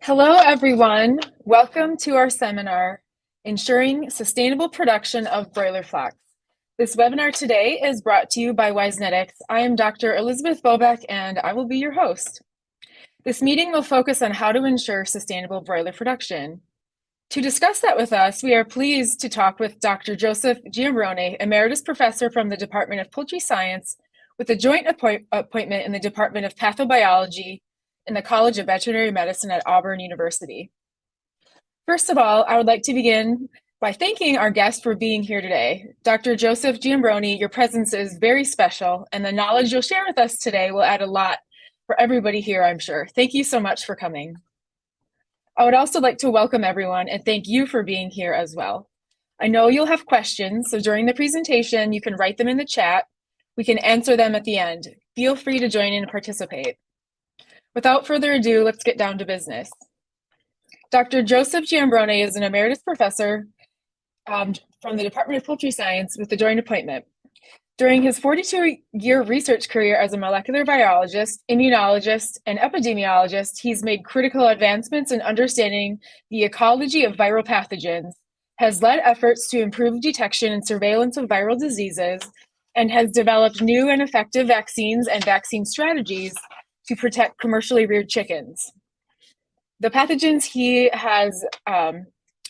Hello, everyone. Welcome to our seminar, Ensuring Sustainable Production of Broiler Flocks. This webinar today is brought to you by Wisenetics. I am Dr. Elizabeth Bobeck, and I will be your host. This meeting will focus on how to ensure sustainable broiler production. To discuss that with us, we are pleased to talk with Dr. Joseph Giambrone, Emeritus Professor from the Department of Poultry Science, with a joint appointment in the Department of Pathobiology in the College of Veterinary Medicine at Auburn University. First of all, I would like to begin by thanking our guest for being here today. Dr. Joseph Giambrone, your presence is very special, and the knowledge you'll share with us today will add a lot for everybody here, I'm sure. Thank you so much for coming. I would also like to welcome everyone and thank you for being here as well. I know you'll have questions, so during the presentation, you can write them in the chat. We can answer them at the end. Feel free to join in and participate. Without further ado, let's get down to business. Dr. Joseph Giambrone is an emeritus professor from the Department of Poultry Science with a joint appointment. During his 42-year research career as a molecular biologist, immunologist, and epidemiologist, he's made critical advancements in understanding the ecology of viral pathogens, has led efforts to improve detection and surveillance of viral diseases, and has developed new and effective vaccines and vaccine strategies to protect commercially reared chickens. The pathogens he has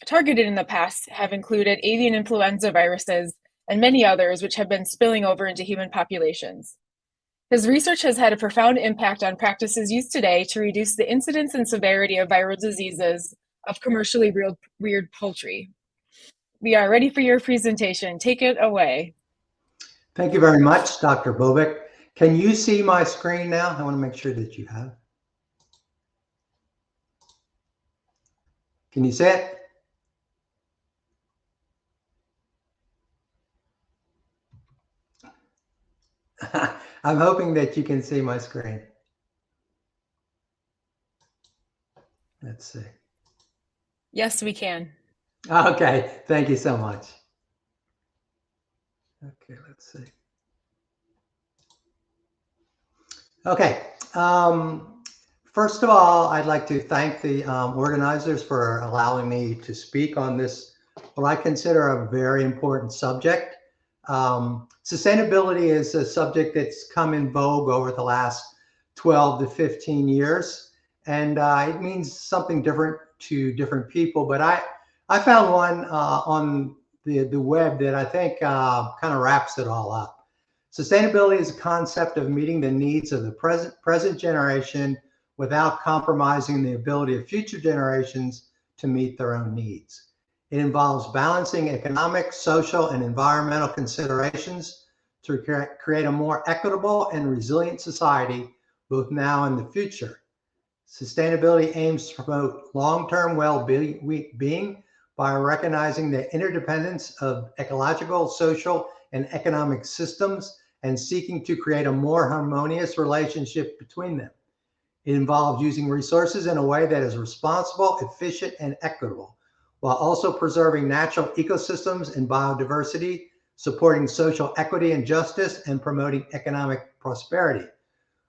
targeted in the past have included avian influenza viruses and many others which have been spilling over into human populations. His research has had a profound impact on practices used today to reduce the incidence and severity of viral diseases of commercially reared poultry. We are ready for your presentation. Take it away. Thank you very much, Dr. Bobeck. Can you see my screen now? I want to make sure that you have. Can you see it? I'm hoping that you can see my screen. Let's see. Yes, we can. Okay, thank you so much. Okay, let's see. Okay, first of all, I'd like to thank the organizers for allowing me to speak on this, what I consider a very important subject. Sustainability is a subject that's come in vogue over the last 12 to 15 years, and it means something different to different people, but I found one on the web that I think kind of wraps it all up. Sustainability is a concept of meeting the needs of the present generation without compromising the ability of future generations to meet their own needs. It involves balancing economic, social, and environmental considerations to create a more equitable and resilient society, both now and the future. Sustainability aims to promote long-term well-being by recognizing the interdependence of ecological, social, and economic systems and seeking to create a more harmonious relationship between them. It involves using resources in a way that is responsible, efficient, and equitable, while also preserving natural ecosystems and biodiversity, supporting social equity and justice, and promoting economic prosperity.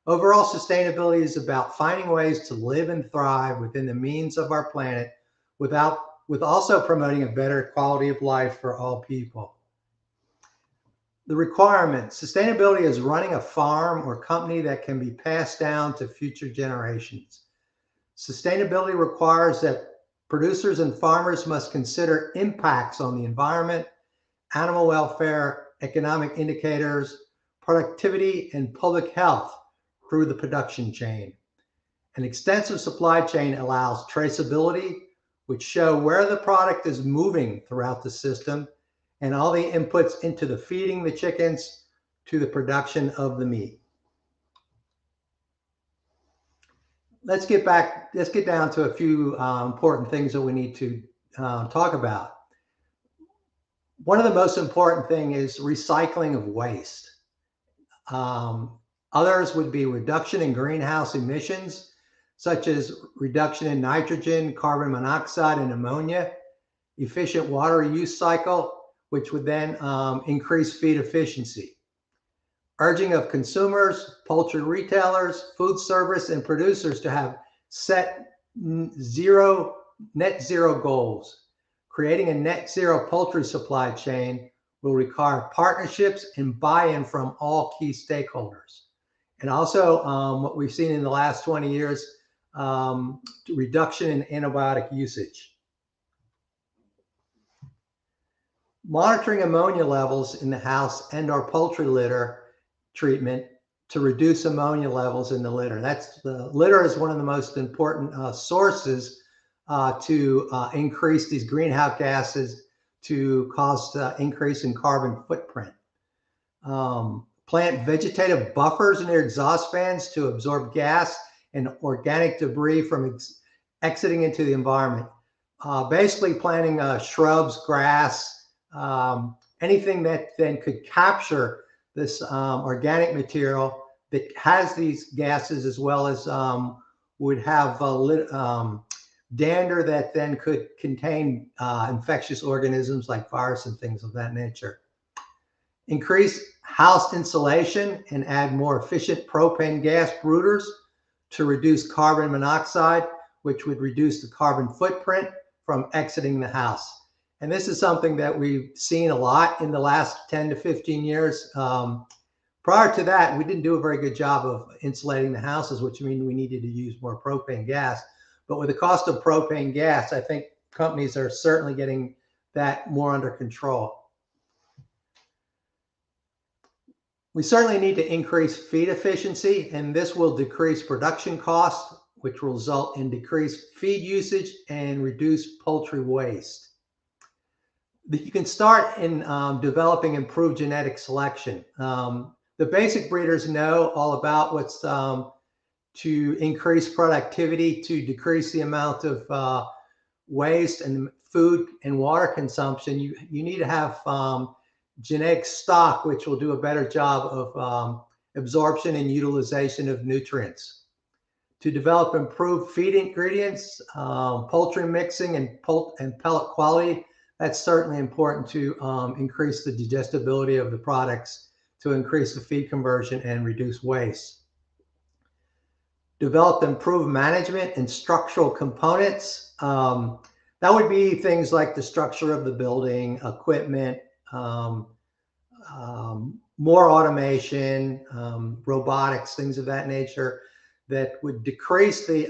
Overall, sustainability is about finding ways to live and thrive within the means of our planet with also promoting a better quality of life for all people. The requirements. Sustainability is running a farm or company that can be passed down to future generations. Sustainability requires that producers and farmers must consider impacts on the environment, animal welfare, economic indicators, productivity, and public health through the production chain. An extensive supply chain allows traceability, which show where the product is moving throughout the system and all the inputs into the feeding the chickens to the production of the meat. Let's get down to a few important things that we need to talk about. One of the most important thing is recycling of waste. Others would be reduction in greenhouse emissions, such as reduction in nitrogen, carbon monoxide, and ammonia, efficient water use cycle, which would then increase feed efficiency. Urging of consumers, poultry retailers, food service, and producers to have set net zero goals. Creating a net zero poultry supply chain will require partnerships and buy-in from all key stakeholders. And also what we've seen in the last 20 years, reduction in antibiotic usage. Monitoring ammonia levels in the house and our poultry litter treatment to reduce ammonia levels in the litter. The litter is one of the most important sources to increase these greenhouse gases to cause increase in carbon footprint. Plant vegetative buffers near exhaust fans to absorb gas and organic debris from exiting into the environment. Basically planting shrubs, grass, anything that then could capture this organic material that has these gases, as well as would have dander that then could contain infectious organisms like virus and things of that nature. Increase house insulation and add more efficient propane gas brooders to reduce carbon monoxide, which would reduce the carbon footprint from exiting the house. And this is something that we've seen a lot in the last 10 to 15 years. Prior to that, we didn't do a very good job of insulating the houses, which means we needed to use more propane gas. But with the cost of propane gas, I think companies are certainly getting that more under control. We certainly need to increase feed efficiency, and this will decrease production costs, which will result in decreased feed usage and reduced poultry waste. You can start in developing improved genetic selection. The basic breeders know all about what's to increase productivity, to decrease the amount of waste and food and water consumption. You need to have genetic stock, which will do a better job of absorption and utilization of nutrients. To develop improved feed ingredients, poultry mixing and pellet quality, that's certainly important to increase the digestibility of the products, to increase the feed conversion and reduce waste. Develop improved management and structural components. That would be things like the structure of the building, equipment, more automation, robotics, things of that nature that would decrease the,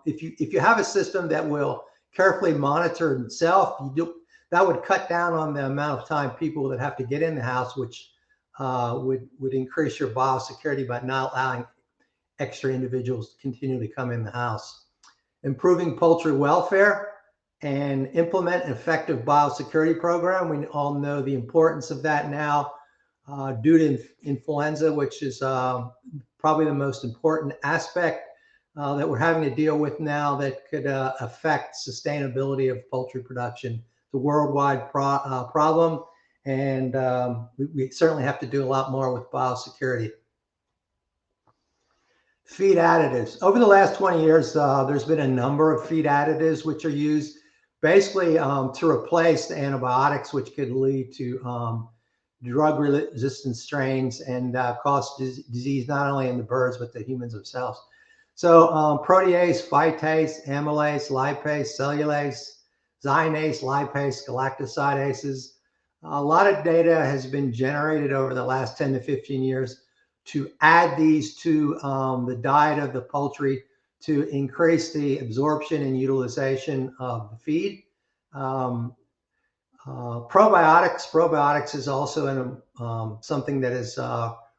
if you have a system that will carefully monitor itself, that would cut down on the amount of time people that have to get in the house, which would increase your biosecurity by not allowing extra individuals to continue to come in the house. Improving poultry welfare and implement an effective biosecurity program. We all know the importance of that now due to influenza, which is probably the most important aspect that we're having to deal with now that could affect sustainability of poultry production. The worldwide problem, and we certainly have to do a lot more with biosecurity. Feed additives. Over the last 20 years, there's been a number of feed additives which are used basically to replace the antibiotics, which could lead to drug-resistant strains and cause disease not only in the birds but the humans themselves. So protease, phytase, amylase, lipase, cellulase, zynase, lipase, galactosidases. A lot of data has been generated over the last 10 to 15 years to add these to the diet of the poultry to increase the absorption and utilization of the feed. Probiotics is also something that is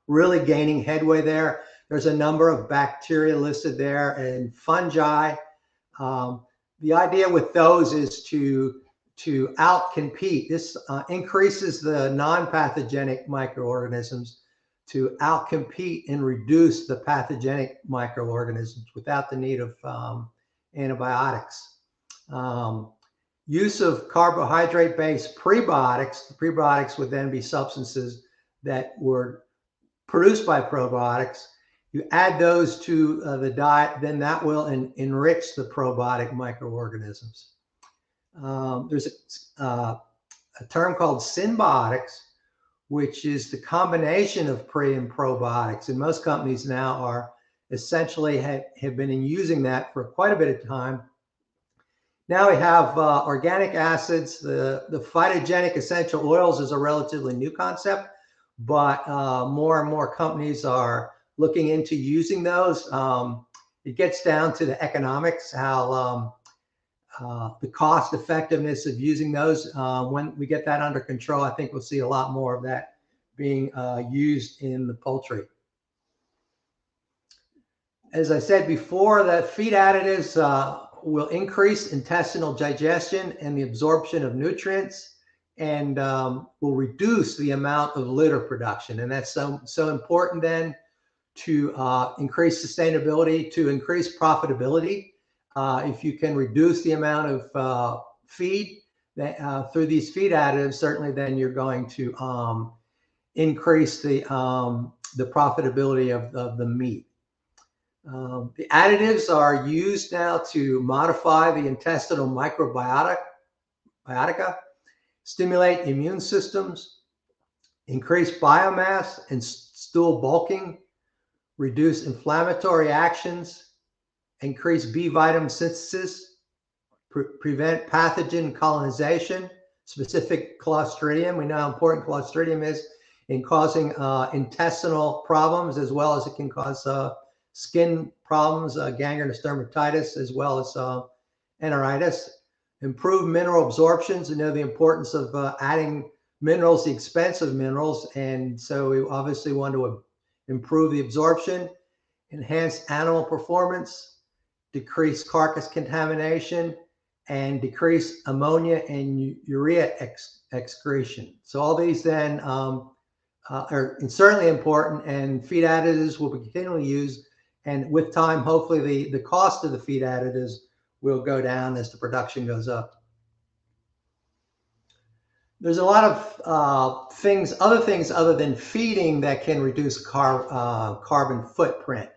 really gaining headway there. There's a number of bacteria listed there and fungi. The idea with those is to outcompete. This increases the non-pathogenic microorganisms to outcompete and reduce the pathogenic microorganisms without the need of antibiotics. Use of carbohydrate-based prebiotics. The prebiotics would then be substances that were produced by probiotics. You add those to the diet, then that will enrich the probiotic microorganisms. There's a term called symbiotics, which is the combination of pre and probiotics. And most companies now are essentially have been using that for quite a bit of time. Now we have organic acids. The phytogenic essential oils is a relatively new concept, but more and more companies are looking into using those. It gets down to the economics, how the cost effectiveness of using those. When we get that under control, I think we'll see a lot more of that being used in the poultry. As I said before, the feed additives will increase intestinal digestion and the absorption of nutrients, and will reduce the amount of litter production. And that's so important then to increase sustainability, to increase profitability. If you can reduce the amount of feed through these feed additives, certainly then you're going to increase the profitability of the meat. The additives are used now to modify the intestinal microbiota, stimulate immune systems, increase biomass and stool bulking, reduce inflammatory actions, increase B vitamin synthesis, prevent pathogen colonization, specific Clostridium. We know how important Clostridium is in causing intestinal problems, as well as it can cause skin problems, gangrenous dermatitis, as well as enteritis. Improve mineral absorptions. You know the importance of adding minerals, the expensive minerals, and so we obviously want to improve the absorption. Enhance animal performance, decrease carcass contamination, and decrease ammonia and urea excretion. So all these then are certainly important, and feed additives will be continually used. And with time, hopefully the cost of the feed additives will go down as the production goes up. There's a lot of other things other than feeding that can reduce carbon footprint.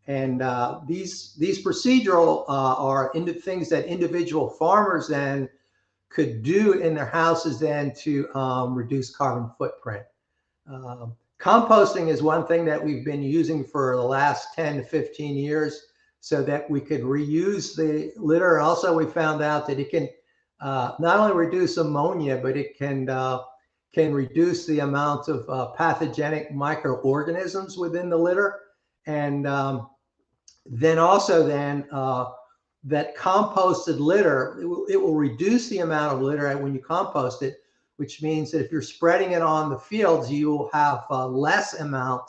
And these procedural are things that individual farmers then could do in their houses then to reduce carbon footprint. Composting is one thing that we've been using for the last 10 to 15 years so that we could reuse the litter. Also, we found out that it can not only reduce ammonia, but it can reduce the amount of pathogenic microorganisms within the litter. And then also that composted litter, it will reduce the amount of litter when you compost it, which means that if you're spreading it on the fields, you will have less amount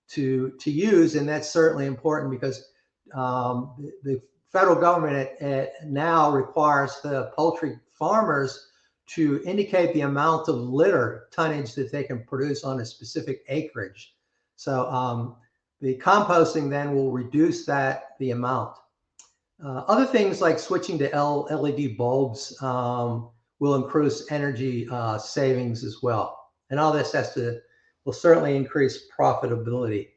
to use. And that's certainly important because the federal government now requires the poultry farmers to indicate the amount of litter tonnage that they can produce on a specific acreage. So the composting then will reduce the amount. Other things like switching to LED bulbs will increase energy savings as well. And all this will certainly increase profitability.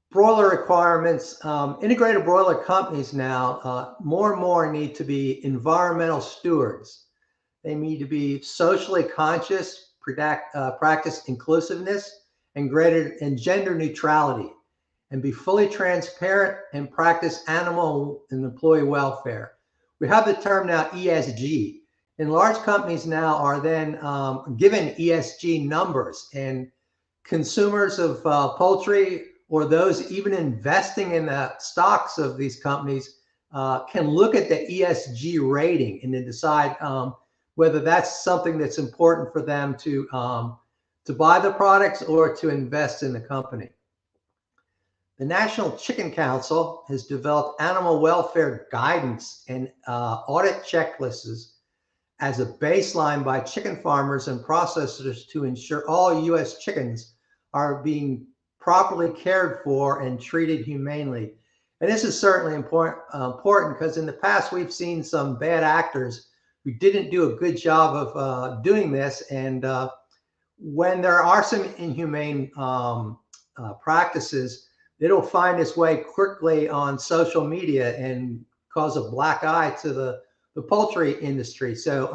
Broiler requirements. Integrated broiler companies now more and more need to be environmental stewards. They need to be socially conscious, practice inclusiveness and gender neutrality, and be fully transparent and practice animal and employee welfare. We have the term now ESG, and large companies now are then given ESG numbers, and consumers of poultry or those even investing in the stocks of these companies can look at the ESG rating and then decide whether that's something that's important for them to buy the products or to invest in the company. The National Chicken Council has developed animal welfare guidance and audit checklists as a baseline by chicken farmers and processors to ensure all U.S. chickens are being properly cared for and treated humanely. And this is certainly important because in the past we've seen some bad actors who didn't do a good job of doing this. And when there are some inhumane practices, it'll find its way quickly on social media and cause a black eye to the poultry industry. So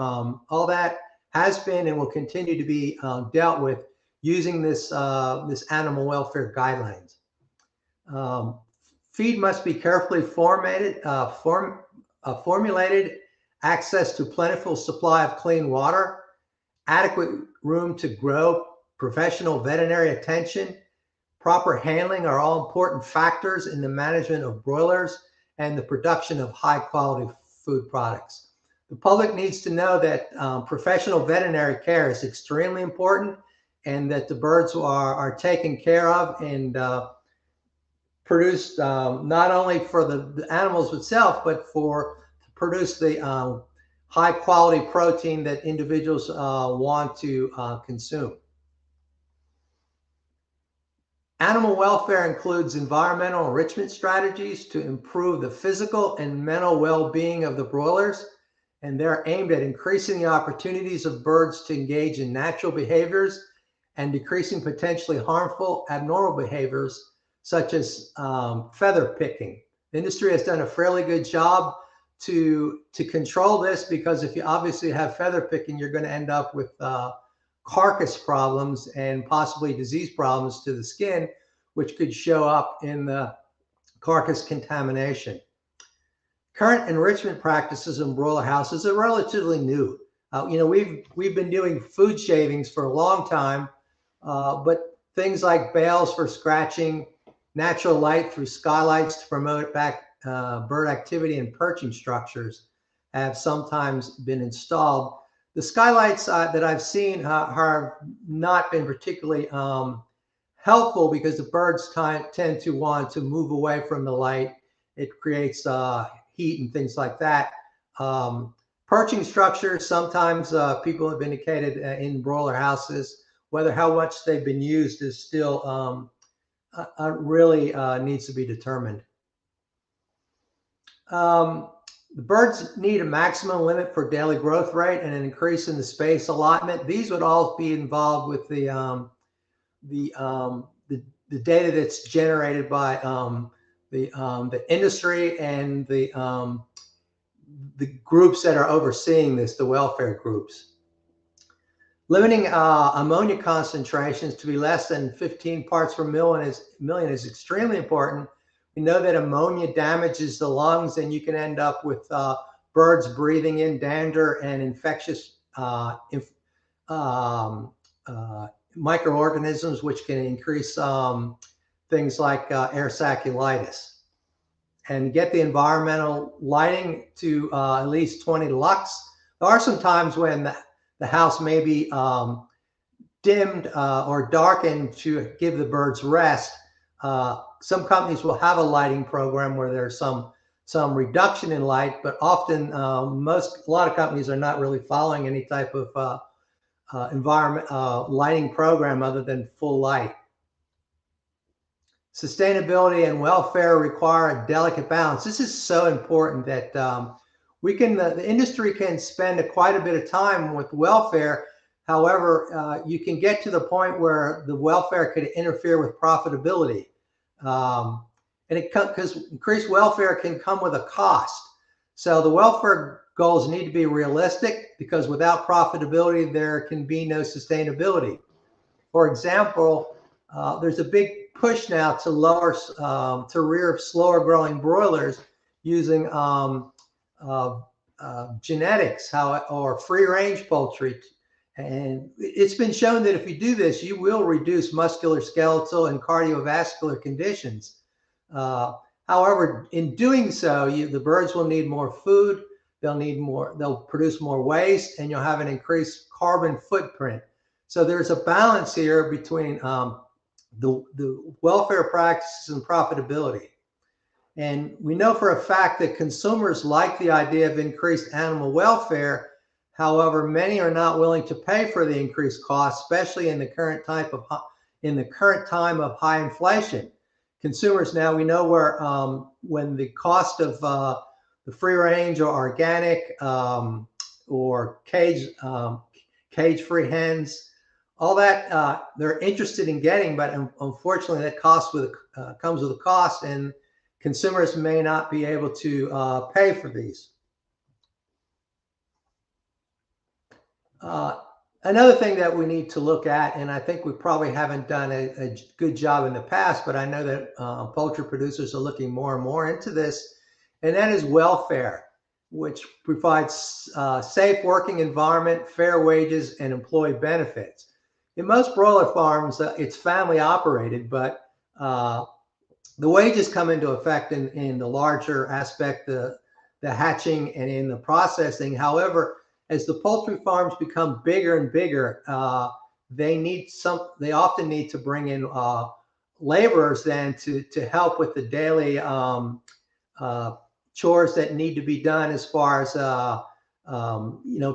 all that has been and will continue to be dealt with using this animal welfare guidelines. Feed must be carefully formulated, access to plentiful supply of clean water, adequate room to grow, professional veterinary attention, proper handling are all important factors in the management of broilers and the production of high quality food products. The public needs to know that professional veterinary care is extremely important, and that the birds are taken care of and produced not only for the animals itself, but to produce the high quality protein that individuals want to consume. Animal welfare includes environmental enrichment strategies to improve the physical and mental well-being of the broilers, and they're aimed at increasing the opportunities of birds to engage in natural behaviors and decreasing potentially harmful abnormal behaviors such as feather picking. The industry has done a fairly good job to control this, because if you obviously have feather picking, you're going to end up with carcass problems and possibly disease problems to the skin, which could show up in the carcass contamination. Current enrichment practices in broiler houses are relatively new. We've been doing food shavings for a long time, but things like bales for scratching, natural light through skylights to promote bird activity and perching structures have sometimes been installed. The skylights that I've seen have not been particularly helpful, because the birds tend to want to move away from the light. It creates heat and things like that. Perching structures, sometimes people have indicated in broiler houses, how much they've been used is still really needs to be determined. The birds need a maximum limit for daily growth rate and an increase in the space allotment. These would all be involved with the data that's generated by the industry and the groups that are overseeing this, the welfare groups. Limiting ammonia concentrations to be less than 15 parts per million is extremely important. We know that ammonia damages the lungs, and you can end up with birds breathing in dander and infectious microorganisms, which can increase things like air saculitis. And get the environmental lighting to at least 20 lux. There are some times when the house may be dimmed or darkened to give the birds rest. Some companies will have a lighting program where there's some reduction in light, but often a lot of companies are not really following any type of environment lighting program other than full light. Sustainability and welfare require a delicate balance. This is so important that the industry can spend quite a bit of time with welfare. However, you can get to the point where the welfare could interfere with profitability. Because increased welfare can come with a cost. So the welfare goals need to be realistic, because without profitability, there can be no sustainability. For example, there's a big push now to rear slower growing broilers using genetics or free range poultry. And it's been shown that if you do this, you will reduce musculoskeletal and cardiovascular conditions. However, in doing so, the birds will need more food, they'll produce more waste, and you'll have an increased carbon footprint. So there's a balance here between the welfare practices and profitability. And we know for a fact that consumers like the idea of increased animal welfare. However, many are not willing to pay for the increased cost, especially in the current time of high inflation. Consumers now, we know when the cost of the free range or organic or cage-free hens, all that they're interested in getting, but unfortunately that comes with a cost, and consumers may not be able to pay for these. Another thing that we need to look at, and I think we probably haven't done a good job in the past, but I know that poultry producers are looking more and more into this, and that is welfare, which provides safe working environment, fair wages, and employee benefits. In most broiler farms, it's family operated, but the wages come into effect in the larger aspect, the hatching and in the processing. However, as the poultry farms become bigger and bigger, they often need to bring in laborers then to help with the daily chores that need to be done as far as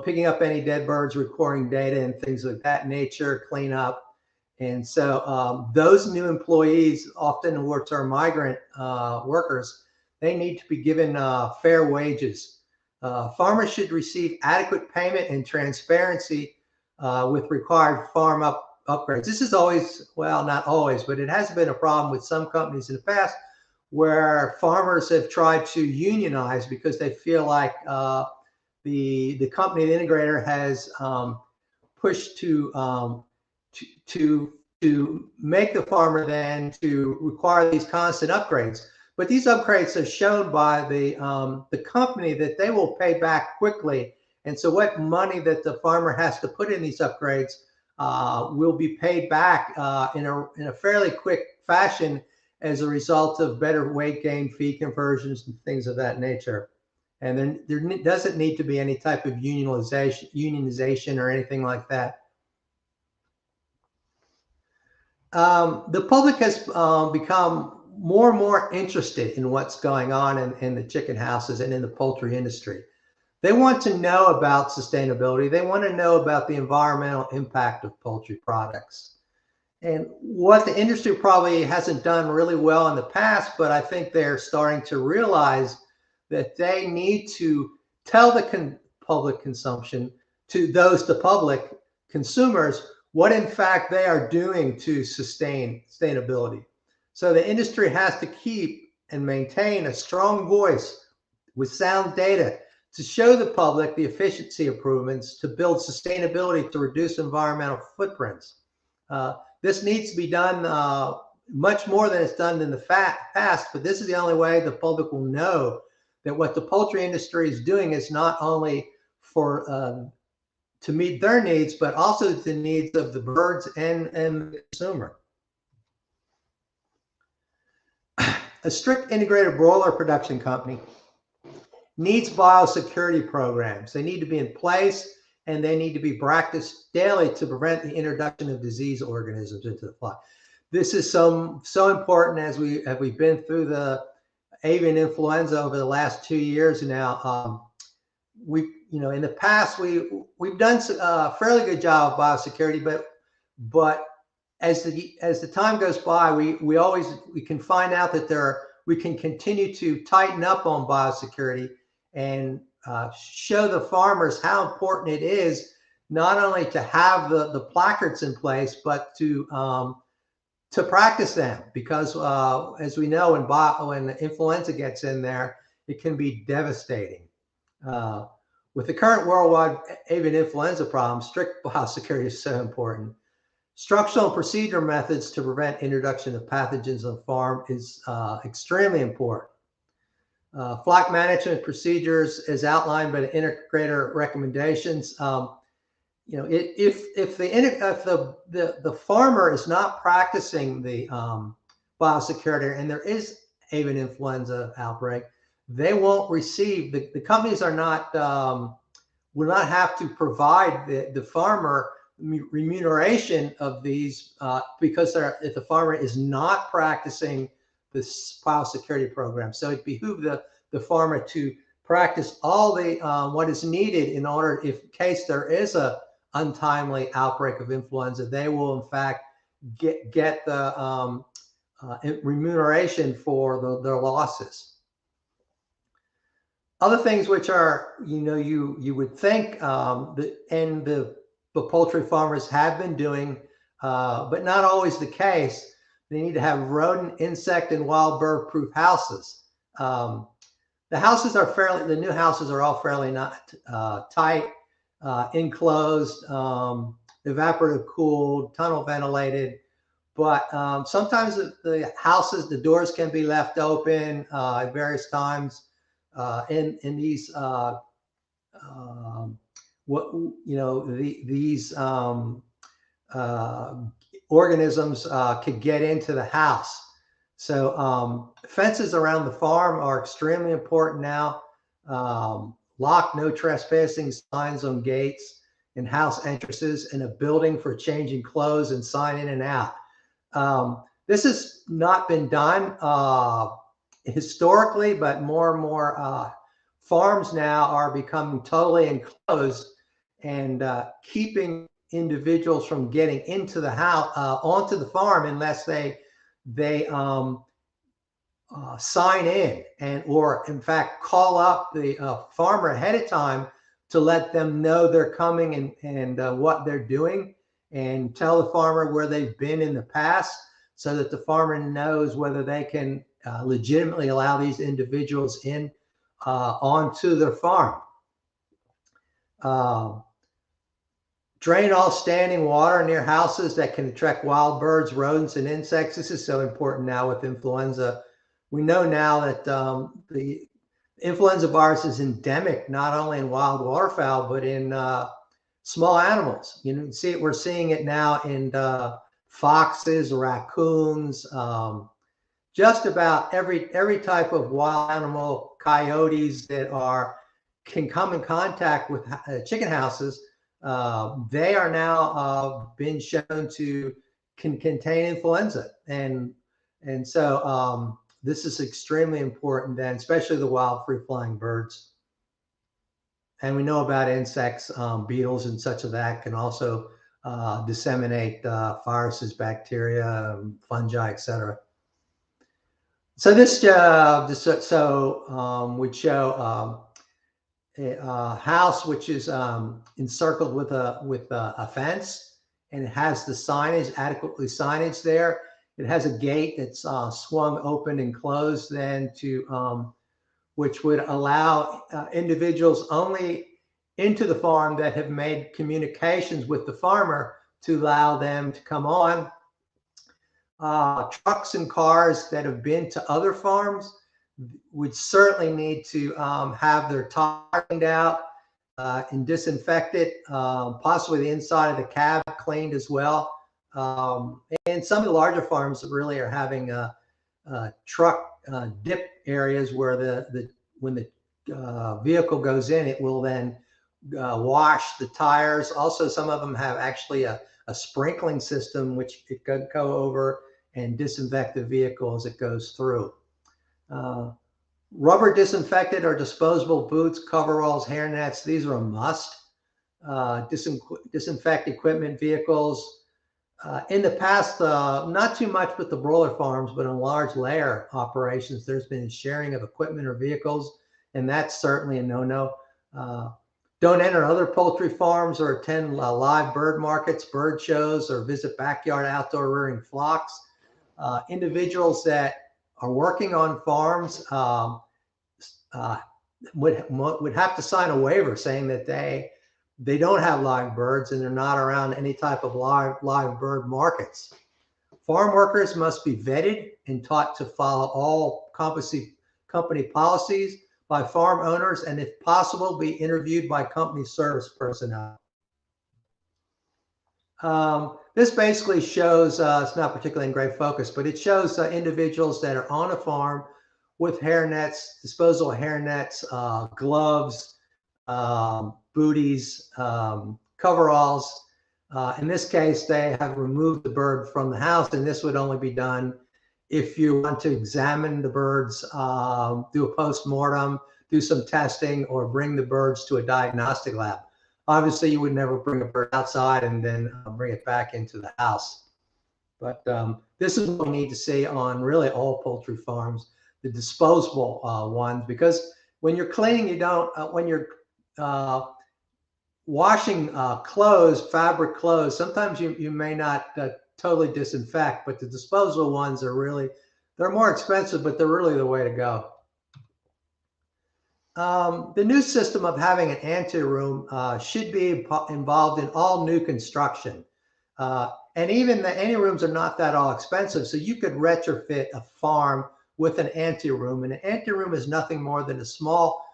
picking up any dead birds, recording data, and things of that nature, cleanup. And so those new employees, often which are migrant workers, they need to be given fair wages. Farmers should receive adequate payment and transparency with required farm upgrades. This is always, well, not always, but it has been a problem with some companies in the past where farmers have tried to unionize because they feel like the company, the integrator, has pushed to make the farmer then to require these constant upgrades. But these upgrades are shown by the company that they will pay back quickly. And so what money that the farmer has to put in these upgrades will be paid back in a fairly quick fashion as a result of better weight gain, feed conversions, and things of that nature. And then there doesn't need to be any type of unionization or anything like that. The public has become more and more interested in what's going on in the chicken houses and in the poultry industry. They want to know about sustainability. They want to know about the environmental impact of poultry products. And what the industry probably hasn't done really well in the past, but I think they're starting to realize that they need to tell the public consumption, to the public consumers, what in fact they are doing to sustain sustainability. So the industry has to keep and maintain a strong voice with sound data to show the public the efficiency improvements to build sustainability to reduce environmental footprints. This needs to be done much more than it's done in the past, but this is the only way the public will know that what the poultry industry is doing is not only for to meet their needs, but also the needs of the birds and the consumer. A strict integrated broiler production company needs biosecurity programs. They need to be in place and they need to be practiced daily to prevent the introduction of disease organisms into the flock. This is so important as we've been through the avian influenza over the last 2 years now. In the past we've done a fairly good job of biosecurity, but as the time goes by, we can find out that we can continue to tighten up on biosecurity and show the farmers how important it is not only to have the placards in place, but to practice them, because as we know, when influenza gets in there, it can be devastating. With the current worldwide avian influenza problem, strict biosecurity is so important. Structural and procedure methods to prevent introduction of pathogens on the farm is extremely important. Flock management procedures as outlined by the integrator recommendations. If the farmer is not practicing the biosecurity and there is avian influenza outbreak, they won't receive, the companies are not, will not have to provide the farmer remuneration of these because if the farmer is not practicing this biosecurity program. So it behooves the farmer to practice all the what is needed in order, in case there is a untimely outbreak of influenza, they will in fact get the remuneration for their losses. Other things which are, you would think the poultry farmers have been doing, but not always the case. They need to have rodent, insect, and wild bird proof houses. The new houses are all fairly not tight. enclosed, evaporative cooled, tunnel ventilated. But sometimes the houses, the doors can be left open at various times in these these organisms could get into the house. So fences around the farm are extremely important now. Lock no trespassing signs on gates and house entrances, and a building for changing clothes and sign in and out. This has not been done historically, but more and more farms now are becoming totally enclosed and keeping individuals from getting into the house, onto the farm, unless they sign in or in fact call up the farmer ahead of time to let them know they're coming and what they're doing, and tell the farmer where they've been in the past, so that the farmer knows whether they can legitimately allow these individuals in onto their farm. Drain all standing water near houses that can attract wild birds, rodents, and insects. This is so important now with influenza. We know now that the influenza virus is endemic, not only in wild waterfowl, but in small animals. You know, see it. We're seeing it now in foxes, raccoons, just about every type of wild animal, coyotes that can come in contact with chicken houses. They are now been shown to can contain influenza, and so this is extremely important then, especially the wild free-flying birds. And we know about insects, beetles and such of that can also disseminate viruses, bacteria, fungi, etc. So this would show a house which is encircled with a fence, and it has the signage, adequately signage there. It has a gate that's swung open and closed then to which would allow individuals only into the farm that have made communications with the farmer to allow them to come on. Trucks and cars that have been to other farms would certainly need to have their tires cleaned out and disinfected, possibly the inside of the cab cleaned as well. And some of the larger farms really are having truck dip areas where when the vehicle goes in, it will then wash the tires. Also, some of them have actually a sprinkling system which it could go over and disinfect the vehicle as it goes through. Rubber disinfected or disposable boots, coveralls, hairnets, these are a must. Disinfect equipment, vehicles. In the past, not too much with the broiler farms, but in large layer operations, there's been sharing of equipment or vehicles, and that's certainly a no-no. Don't enter other poultry farms or attend live bird markets, bird shows, or visit backyard outdoor rearing flocks. Individuals that are working on farms would have to sign a waiver saying that they don't have live birds and they're not around any type of live bird markets. Farm workers must be vetted and taught to follow all company policies by farm owners, and if possible, be interviewed by company service personnel. This basically shows, it's not particularly in great focus, but it shows individuals that are on a farm with hairnets, disposable hairnets, gloves, booties, coveralls. In this case, they have removed the bird from the house, and this would only be done if you want to examine the birds, do a post-mortem, do some testing, or bring the birds to a diagnostic lab. Obviously, you would never bring a bird outside and then bring it back into the house. But this is what we need to see on really all poultry farms, the disposable ones, because when you're cleaning, you don't, when you're washing clothes, fabric clothes, sometimes you may not totally disinfect, but the disposable ones are really, they're more expensive, but they're really the way to go. The new system of having an anteroom should be involved in all new construction. And even the anterooms are not that all expensive. So you could retrofit a farm with an anteroom. And an anteroom is nothing more than a small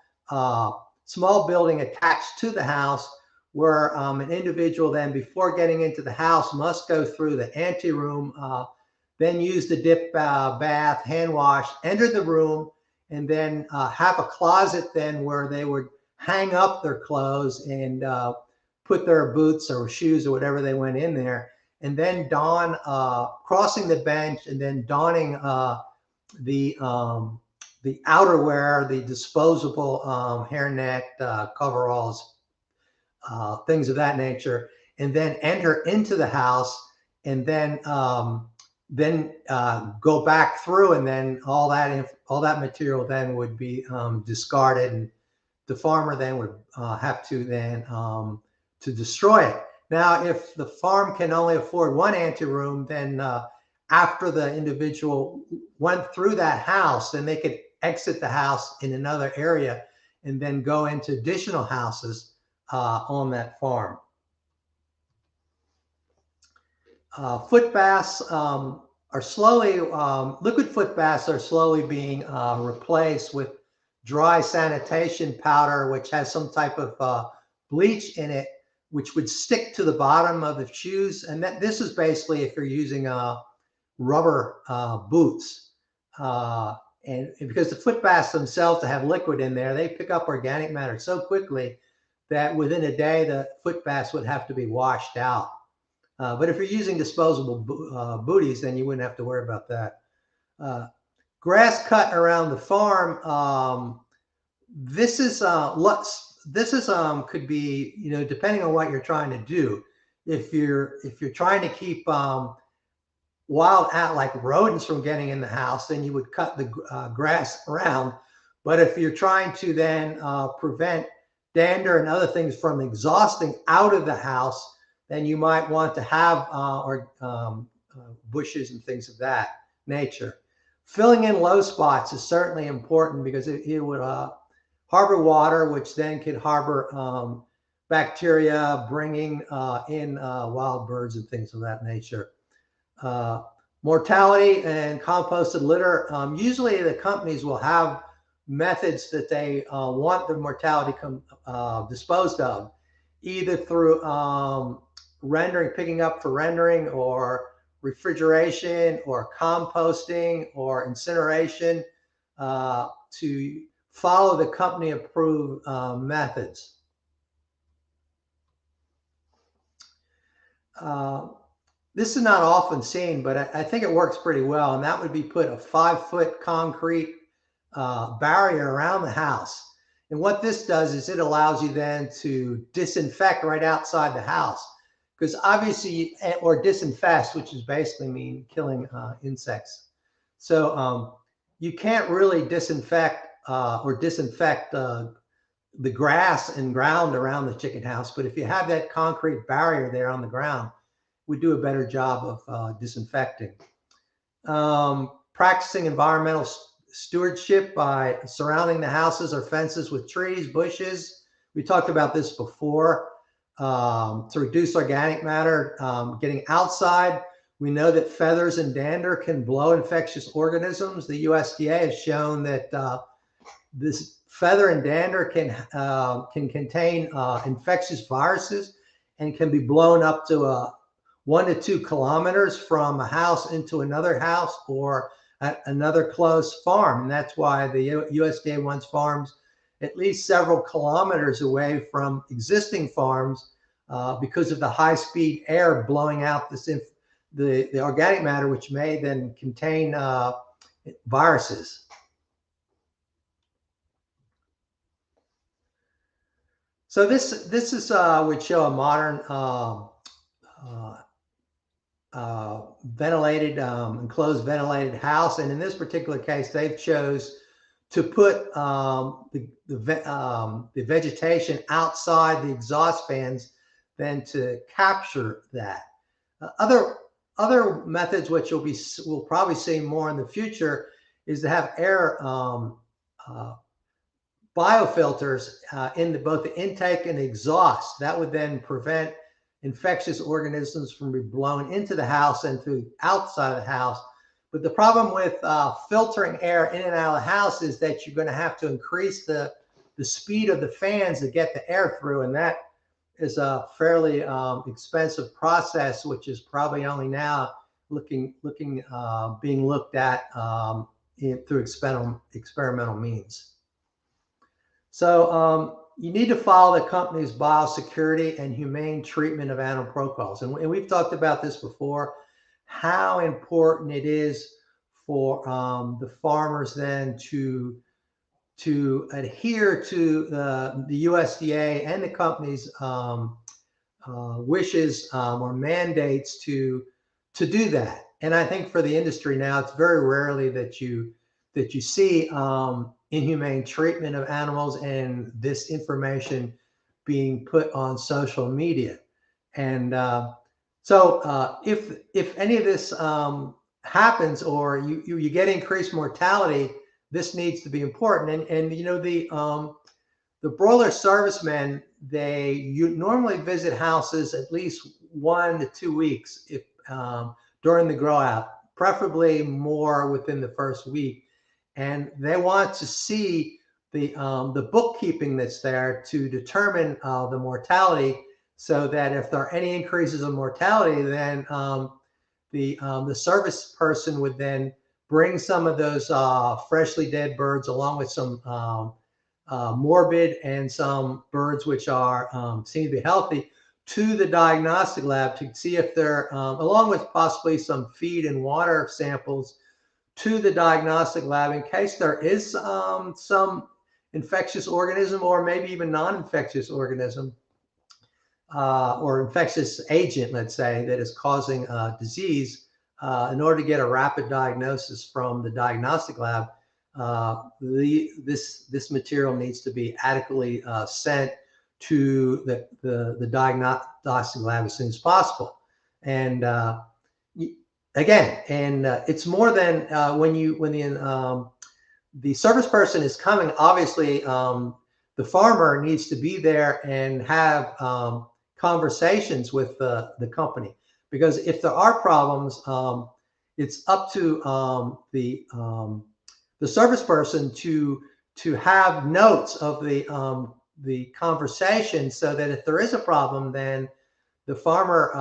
building attached to the house where an individual then, before getting into the house, must go through the anteroom, then use the dip bath, hand wash, enter the room, and then have a closet then where they would hang up their clothes and put their boots or shoes or whatever they went in there, and then don, crossing the bench and then donning the outerwear, the disposable hairnet, coveralls, things of that nature, and then enter into the house, and then go back through, and then all that material then would be discarded, and the farmer then would have to then to destroy it. Now, if the farm can only afford one anteroom, then after the individual went through that house, then they could exit the house in another area and then go into additional houses on that farm. Foot baths are slowly, liquid foot baths are slowly being replaced with dry sanitation powder, which has some type of bleach in it, which would stick to the bottom of the shoes. And this is basically if you're using rubber boots. And because the foot baths themselves have liquid in there, they pick up organic matter so quickly that within a day, the foot baths would have to be washed out. But if you're using disposable booties, then you wouldn't have to worry about that. Grass cut around the farm. This is could be, depending on what you're trying to do. If you're trying to keep wild like rodents from getting in the house, then you would cut the grass around. But if you're trying to then prevent dander and other things from exhausting out of the house, then you might want to have bushes and things of that nature. Filling in low spots is certainly important because it would harbor water, which then could harbor bacteria, bringing in wild birds and things of that nature. Mortality and composted litter. Usually the companies will have methods that they want the mortality disposed of, either through rendering, picking up for rendering, or refrigeration, or composting, or incineration, to follow the company approved methods. This is not often seen, but I think it works pretty well, and that would be put a 5-foot concrete barrier around the house. And what this does is it allows you then to disinfect right outside the house, because obviously, or disinfest, which is basically mean killing insects. So you can't really disinfect the grass and ground around the chicken house, but if you have that concrete barrier there on the ground, we do a better job of disinfecting. Practicing environmental stewardship by surrounding the houses or fences with trees, bushes. We talked about this before. To reduce organic matter, getting outside. We know that feathers and dander can blow infectious organisms. The USDA has shown that this feather and dander can contain infectious viruses and can be blown up to 1 to 2 kilometers from a house into another house or another close farm. And that's why the USDA wants farms at least several kilometers away from existing farms because of the high-speed air blowing out the organic matter, which may then contain viruses. So this is would show a modern ventilated, enclosed ventilated house, and in this particular case, they've chose to put the vegetation outside the exhaust fans, then to capture that. Other methods, which we'll probably see more in the future, is to have air biofilters in both the intake and exhaust. That would then prevent infectious organisms from being blown into the house and through outside of the house. But the problem with filtering air in and out of the house is that you're going to have to increase the speed of the fans to get the air through, and that is a fairly expensive process, which is probably only now being looked at through experimental means. So you need to follow the company's biosecurity and humane treatment of animal protocols. And we've talked about this before, how important it is for the farmers then to adhere to the USDA and the company's wishes or mandates to do that. And I think for the industry now, it's very rarely that you see inhumane treatment of animals and this information being put on social media. And so if any of this happens, or you get increased mortality, this needs to be important. And you know, the broiler servicemen, you normally visit houses at least 1 to 2 weeks if during the grow out, preferably more within the first week. And they want to see the bookkeeping that's there to determine the mortality, so that if there are any increases in mortality, then the service person would then bring some of those freshly dead birds, along with some morbid and some birds which are seem to be healthy, to the diagnostic lab to see if they're, along with possibly some feed and water samples, to the diagnostic lab in case there is some infectious organism, or maybe even non-infectious organism or infectious agent, let's say, that is causing disease. In order to get a rapid diagnosis from the diagnostic lab, this material needs to be adequately sent to the diagnostic lab as soon as possible. And again, it's more than when the service person is coming. Obviously, the farmer needs to be there and have conversations with the company, because if there are problems, it's up to the service person to have notes of the conversation, so that if there is a problem, then the farmer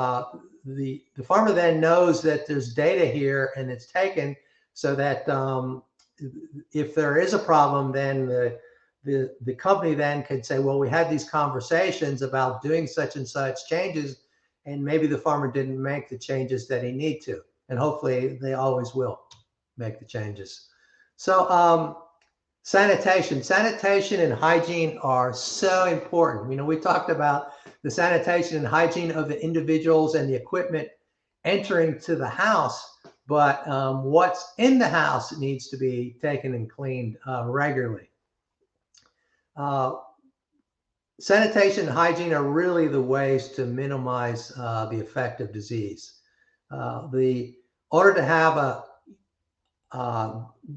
then knows that there's data here and it's taken, so that if there is a problem, then the company then could say, well, we had these conversations about doing such and such changes, and maybe the farmer didn't make the changes that he need to, and hopefully they always will make the changes. So sanitation and hygiene are so important. You know, we talked about the sanitation and hygiene of the individuals and the equipment entering to the house, but what's in the house needs to be taken and cleaned regularly. Sanitation and hygiene are really the ways to minimize the effect of disease. In order to have a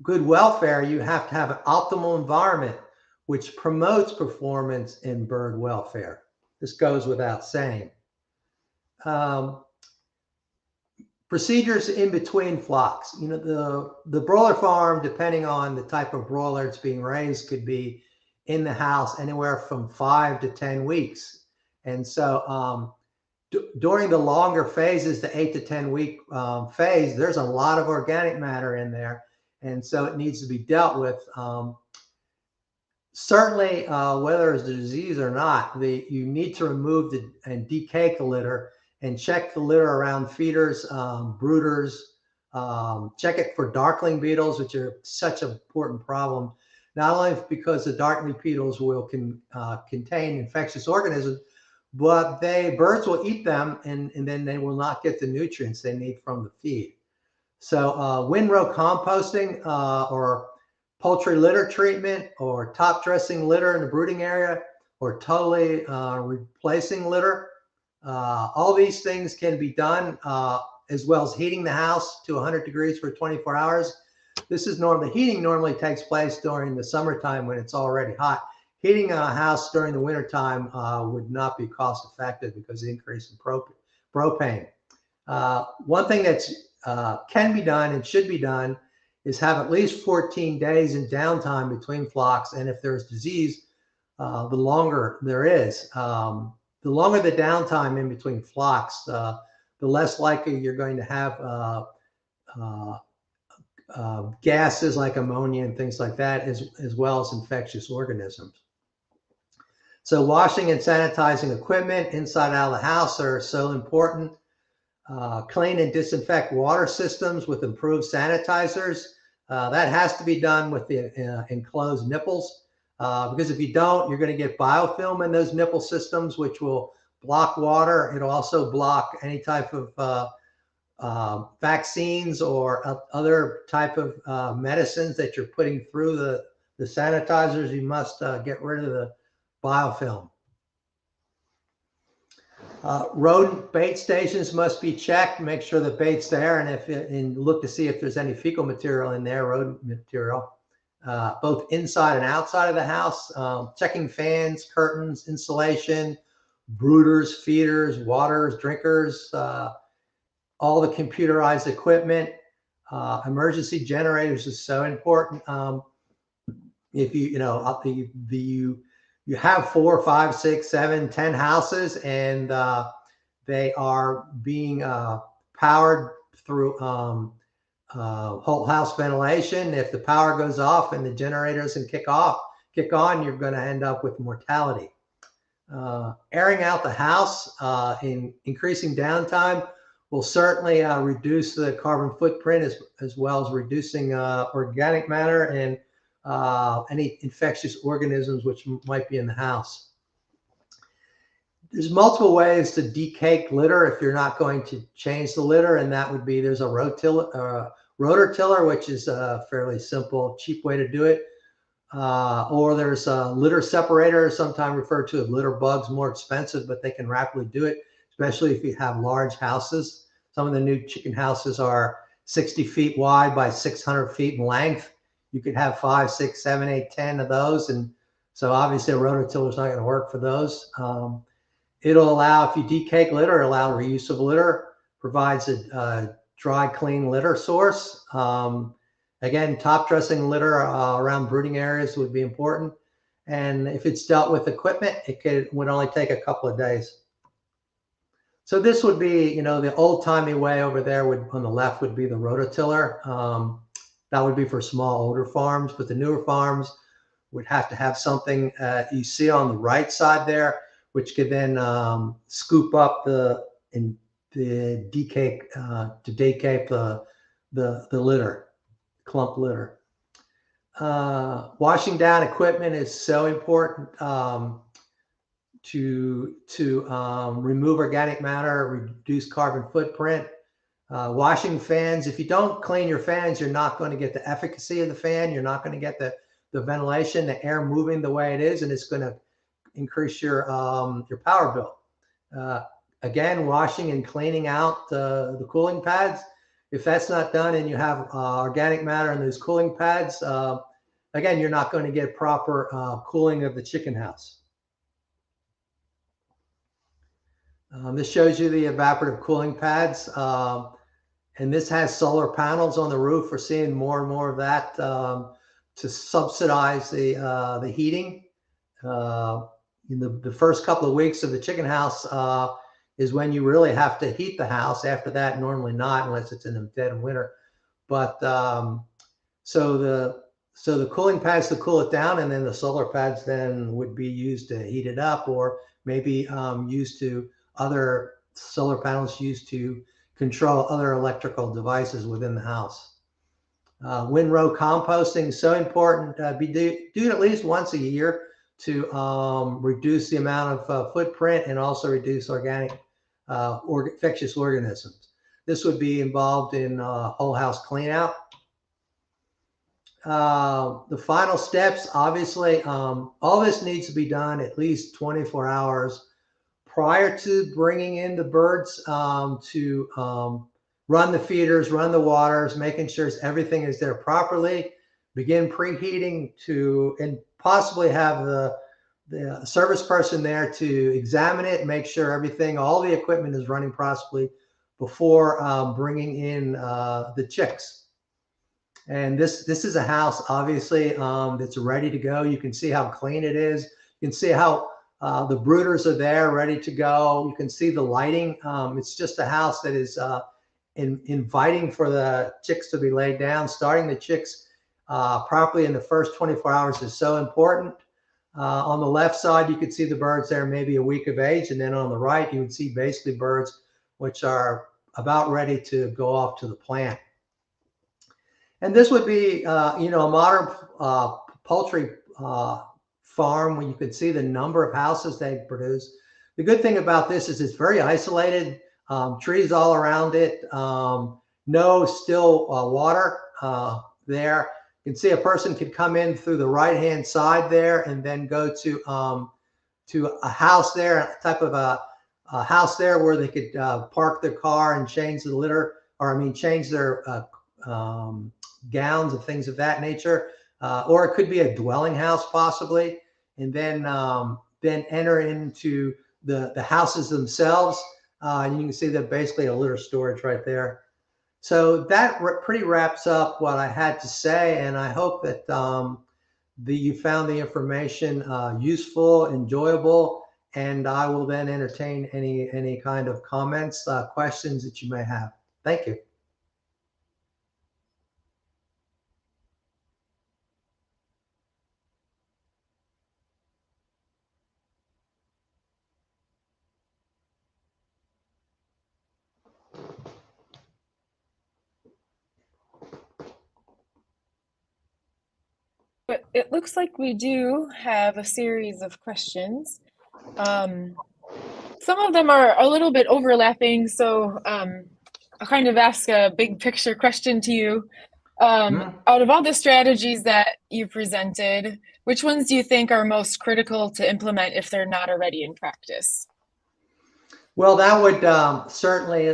good welfare, you have to have an optimal environment which promotes performance in bird welfare. This goes without saying. Procedures in between flocks. You know, the broiler farm, depending on the type of broiler that's being raised, could be in the house anywhere from 5 to 10 weeks. And so during the longer phases, the 8 to 10 week phase, there's a lot of organic matter in there. And so it needs to be dealt with. Certainly, whether it's a disease or not, you need to remove and decake the litter, and check the litter around feeders, brooders. Check it for darkling beetles, which are such an important problem, not only because the darkling beetles will contain infectious organisms, but birds will eat them, and then they will not get the nutrients they need from the feed. So windrow composting or poultry litter treatment, or top dressing litter in the brooding area, or totally replacing litter. All these things can be done, as well as heating the house to 100 degrees for 24 hours. This is normal. The heating normally takes place during the summertime when it's already hot. Heating a house during the wintertime would not be cost effective because of the increase in propane. One thing that's can be done and should be done is have at least 14 days in downtime between flocks. And if there's disease, the longer there is. The longer the downtime in between flocks, the less likely you're going to have gases like ammonia and things like that, as well as infectious organisms. So washing and sanitizing equipment inside out of the house are so important. Clean and disinfect water systems with improved sanitizers. That has to be done with the enclosed nipples, because if you don't, you're going to get biofilm in those nipple systems, which will block water. It'll also block any type of vaccines or other type of medicines that you're putting through the sanitizers. You must get rid of the biofilm. Rodent bait stations must be checked, make sure the bait's there, and look to see if there's any fecal material in there, rodent material, both inside and outside of the house. Checking fans, curtains, insulation, brooders, feeders, waters, drinkers, all the computerized equipment. Emergency generators is so important. If you have 4, 5, 6, 7, 10 houses, and they are being powered through whole house ventilation. If the power goes off and the generator doesn't kick on, you're going to end up with mortality. Airing out the house in increasing downtime will certainly reduce the carbon footprint, as well as reducing organic matter and any infectious organisms which might be in the house. There's multiple ways to decake litter if you're not going to change the litter, and that would be, there's a Rototiller, which is a fairly simple, cheap way to do it. Or there's a litter separator, sometimes referred to as litter bugs, more expensive, but they can rapidly do it, especially if you have large houses. Some of the new chicken houses are 60 feet wide by 600 feet in length. You could have 5, 6, 7, 8, 10 of those. And so obviously a rototiller is not going to work for those. It'll allow, if you decake litter, allow reuse of litter, provides a dry, clean litter source. Again, top dressing litter around brooding areas would be important. And if it's dealt with equipment, would only take a couple of days. So this would be, the old-timey way over there on the left would be the rototiller. That would be for small, older farms, but the newer farms would have to have something you see on the right side there, which could then scoop up to decake the litter, clump litter. Washing down equipment is so important to remove organic matter, reduce carbon footprint. Washing fans, if you don't clean your fans, you're not going to get the efficacy of the fan. You're not going to get the ventilation, the air moving the way it is, and it's going to increase your power bill. Again, washing and cleaning out the cooling pads. If that's not done and you have organic matter in those cooling pads, again, you're not going to get proper cooling of the chicken house. This shows you the evaporative cooling pads. And this has solar panels on the roof. We're seeing more and more of that to subsidize the heating. In the first couple of weeks of the chicken house is when you really have to heat the house. After that, normally not, unless it's in the dead of winter. But so the cooling pads to cool it down, and then the solar pads then would be used to heat it up, or maybe used to other solar panels used to control other electrical devices within the house. Windrow composting is so important. Do it at least once a year to reduce the amount of footprint and also reduce organic infectious organisms. This would be involved in whole house clean out. The final steps, obviously, all this needs to be done at least 24 hours prior to bringing in the birds to run the feeders, run the waters, making sure everything is there properly, begin preheating and possibly have the service person there to examine it, make sure all the equipment is running properly before bringing in the chicks. And this is a house, obviously, that's ready to go. You can see how clean it is. You can see how the brooders are there, ready to go. You can see the lighting. It's just a house that is inviting for the chicks to be laid down. Starting the chicks properly in the first 24 hours is so important. On the left side, you could see the birds there maybe a week of age. And then on the right, you would see basically birds which are about ready to go off to the plant. And this would be, a modern poultry farm where you could see the number of houses they produce. The good thing about this is it's very isolated, trees all around it, no still water there. You can see a person could come in through the right-hand side there and then go to a house there, a type of a house there where they could park their car and change the litter, change their gowns and things of that nature, or it could be a dwelling house possibly, and then enter into the houses themselves. And you can see that basically a litter storage right there. So that pretty wraps up what I had to say, and I hope that you found the information useful, enjoyable, and I will then entertain any kind of comments, questions that you may have. Thank you. But it looks like we do have a series of questions. Some of them are a little bit overlapping, so I'll kind of ask a big picture question to you. Out of all the strategies that you presented, which ones do you think are most critical to implement if they're not already in practice? Well, that would certainly,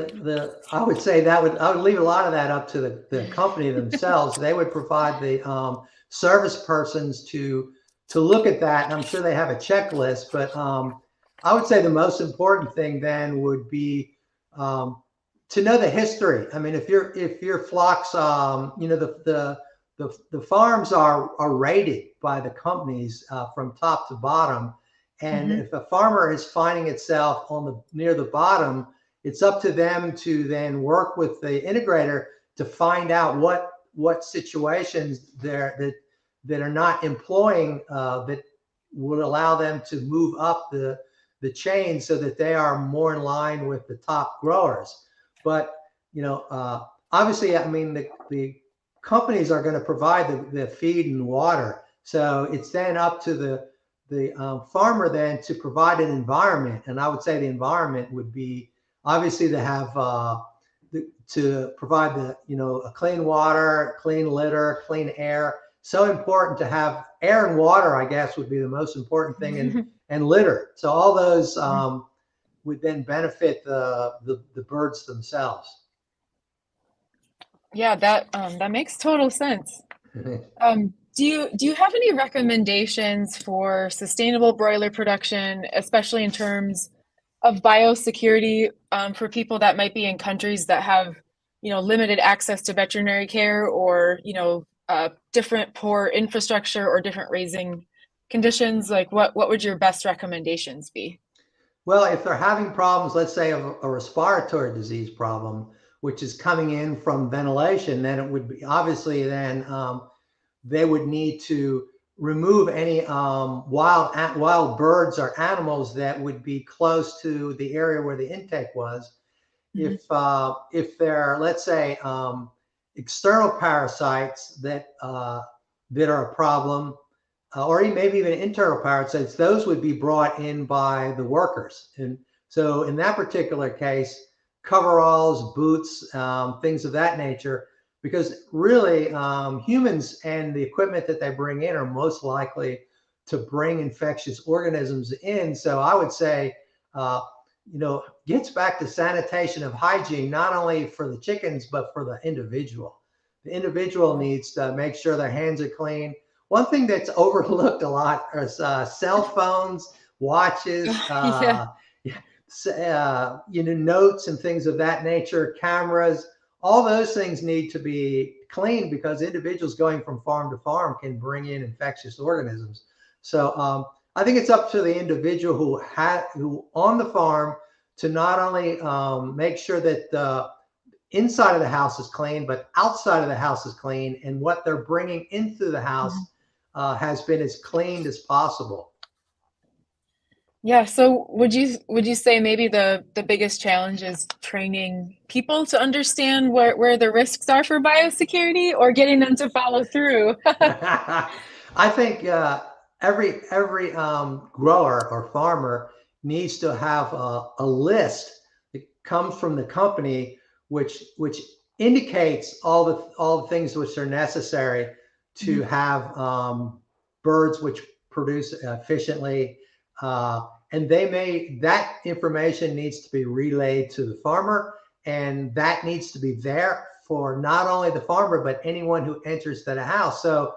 I would say I would leave a lot of that up to the company themselves. They would provide the service persons to look at that, and I'm sure they have a checklist, but I would say the most important thing then would be to know the history. I mean, if your flocks, the farms are rated by the companies from top to bottom. And if a farmer is finding itself near the bottom, it's up to them to then work with the integrator to find out what situations that are not employing that would allow them to move up the chain so that they are more in line with the top growers. But obviously, I mean, the companies are going to provide the feed and water, so it's then up to the farmer then to provide an environment. And I would say the environment would be obviously to have to provide a clean water, clean litter, clean air. So important to have air and water, I guess, would be the most important thing, and litter. So all those would then benefit the birds themselves. Yeah, that makes total sense. Do you have any recommendations for sustainable broiler production, especially in terms of biosecurity, for people that might be in countries that have, limited access to veterinary care, or, different poor infrastructure or different raising conditions? Like what would your best recommendations be? Well, if they're having problems, let's say a respiratory disease problem, which is coming in from ventilation, then it would be obviously then they would need to remove any wild birds or animals that would be close to the area where the intake was. If they're, let's say, external parasites that are a problem, or maybe even internal parasites, those would be brought in by the workers. And so in that particular case, coveralls, boots, things of that nature, because really humans and the equipment that they bring in are most likely to bring infectious organisms in. So I would say gets back to sanitation of hygiene, not only for the chickens, but for the individual. The individual needs to make sure their hands are clean. One thing that's overlooked a lot is cell phones, watches, Yeah. notes and things of that nature, cameras. All those things need to be cleaned because individuals going from farm to farm can bring in infectious organisms. So I think it's up to the individual who on the farm to not only make sure that the inside of the house is clean, but outside of the house is clean, and what they're bringing into the house has been as clean as possible. Yeah, so would you say maybe the biggest challenge is training people to understand where the risks are for biosecurity, or getting them to follow through? I think every grower or farmer needs to have a list that comes from the company, which indicates all the things which are necessary to have birds which produce efficiently. And that information needs to be relayed to the farmer, and that needs to be there for not only the farmer, but anyone who enters the house. So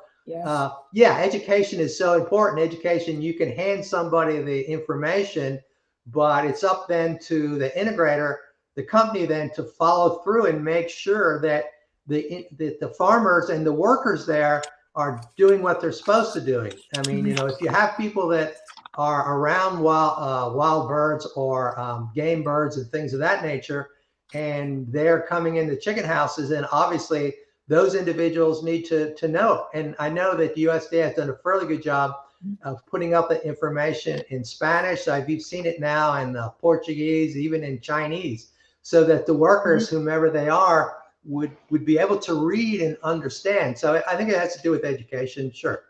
education is so important. Education, you can hand somebody the information, but it's up then to the integrator, the company, then to follow through and make sure that the farmers and the workers there are doing what they're supposed to do. I mean, if you have people that are around wild birds or game birds and things of that nature, and they're coming into chicken houses, and obviously those individuals need to know. And I know that the USDA has done a fairly good job of putting up the information in Spanish. You've seen it now in Portuguese, even in Chinese, so that the workers, whomever they are, would be able to read and understand. So I think it has to do with education, sure.